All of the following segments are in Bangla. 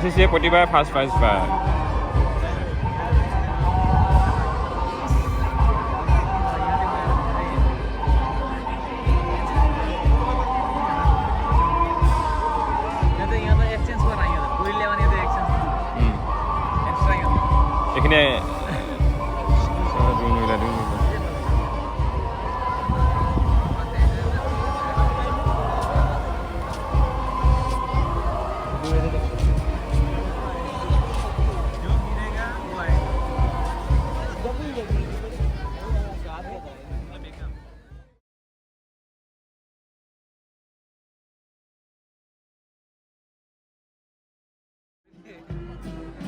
এনসিসি প্ৰতিবাৰে ফাৰ্ষ্ট প্ৰাইজ পায়। এইখিনি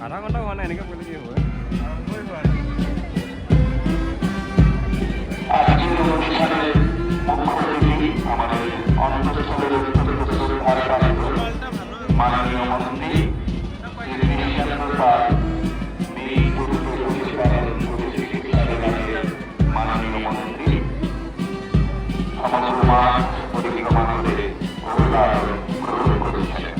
আধা ঘণ্টা হোৱা নাই, এনেকৈ কৰিলে কি হ'ব? মাননীয় মন্ত্রী মাননীয় মন্ত্রী সমস্ত মাঠ পরিক্রমাদের অভিভাবক গ্রহণ করেছেন।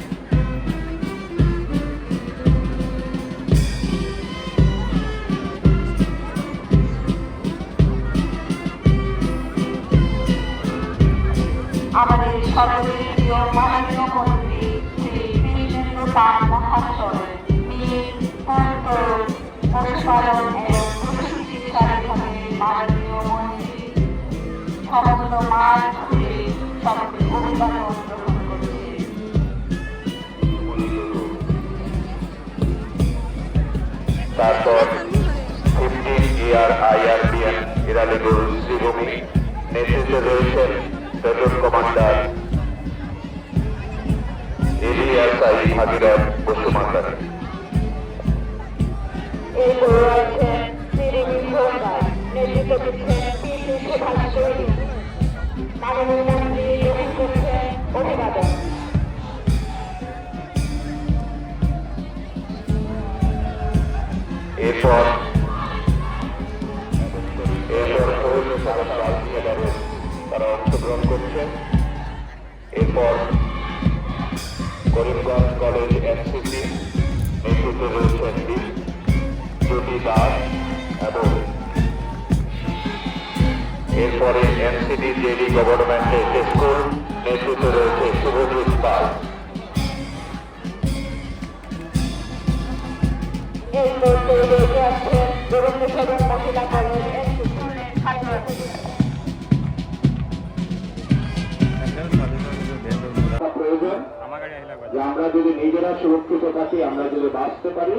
আমাদের সর্বদের প্রিয় মাননীয় মন্ত্রী শ্রী কৃষ্ণেন্দ্র পাল মহাশয় পশুপালন এবং পশু চিকিৎসা বিভাগের মাননীয় মন্ত্রী সমস্ত মাঠ ঘুরে সকলে অভিবাদন গ্রহণ করছে। তারপর 15 ইয়ার IRBN ইরালিগুল শ্রীভূমি নেতৃত্বে রয়েছেন প্যাট্রোল কমান্ডার ADSI ভাগীরথ বসুমাতার। এরপর রয়েছেন শ্রী বিপ্লব রায়, নেতৃত্ব দিচ্ছেন পিসি সুভাষ চৌধুরী। মাননীয় মন্ত্রী গ্রহণ করছেন অভিবাদন। এরপর তারা অংশগ্রহণ করছেন। এরপর করিমগঞ্জ কলেজ এনসিসি নেতৃত্বে রয়েছেন জ্যোতি দাস এবং এরপরে এনসিডি জেডি গভর্নমেন্ট স্কুল নেতৃত্বে রয়েছে শুভজিৎ পাল। এরপর রয়েছে আছেন রবীন্দ্রসদন মহিলা কলেজ এনসিসি। প্রয়োজন যে আমরা যদি নিজেরা সুরক্ষিত থাকি, আমরা যদি বাঁচতে পারি।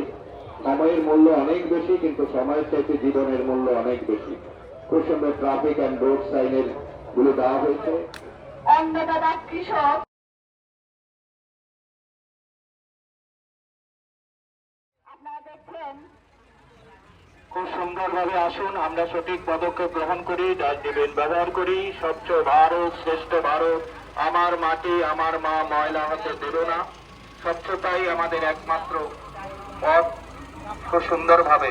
সময়ের মূল্য অনেক বেশি, কিন্তু সময়ের চাইতে জীবনের মূল্য অনেক বেশি। খুব সুন্দর ট্রাফিক অ্যান্ড রোড সাইনের গুলো দেওয়া হয়েছে। অন্নদাতা কৃষক আপনারা দেখছেন খুব সুন্দরভাবে আসুন, আমরা সঠিক পদক্ষেপ গ্রহণ করি, ডাস্টবিন ব্যবহার করি। স্বচ্ছ ভারত, শ্রেষ্ঠ ভারত, আমার মাটি আমার মা ময়লা হতে দেব না। স্বচ্ছতাই আমাদের একমাত্র পথ। খুব সুন্দরভাবে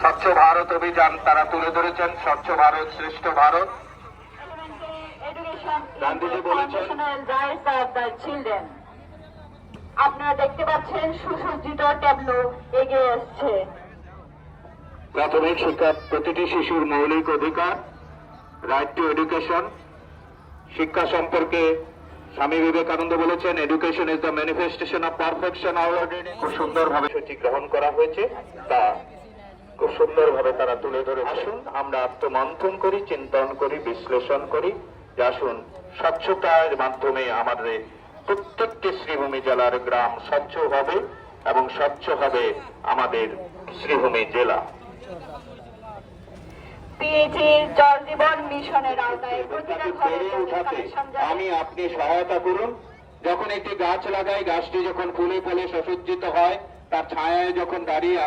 স্বচ্ছ ভারত অভিযান তারা তুলে ধরেছেন। স্বচ্ছ ভারত, শ্রেষ্ঠ ভারত। গান্ধীজি বলেছেন চিলড্রেন। আপনারা দেখতে পাচ্ছেন সুসজ্জিত ট্যাবলো এগিয়ে আসছে। প্রাথমিক শিক্ষা প্রতিটি শিশুর মৌলিক অধিকার, রাইট টু এডুকেশন। শিক্ষা সম্পর্কে স্বামী বিবেকানন্দ বলেছেন, education is the manifestation of perfection. খুব সুন্দরভাবে সেটি গ্রহণ করা হয়েছে, তা খুব সুন্দরভাবে তারা তুলে ধরে। আসুন আমরা আত্মমন্থন করি, চিন্তন করি, বিশ্লেষণ করি। আসুন স্বচ্ছতার মাধ্যমে আমাদের প্রত্যেকটি শ্রীভূমি জেলার গ্রাম স্বচ্ছ হবে এবং স্বচ্ছ হবে আমাদের শ্রীভূমি জেলা। পিএইচইর জল জীবন মিশনের আওতায় বেড়ে ওঠাতে আমি আপনি সহায়তা করুন। যখন একটি গাছ লাগাই, গাছটি যখন ফুলে ফলে সুসজ্জিত হয়, তার ছায়ায় যখন দাঁড়িয়ে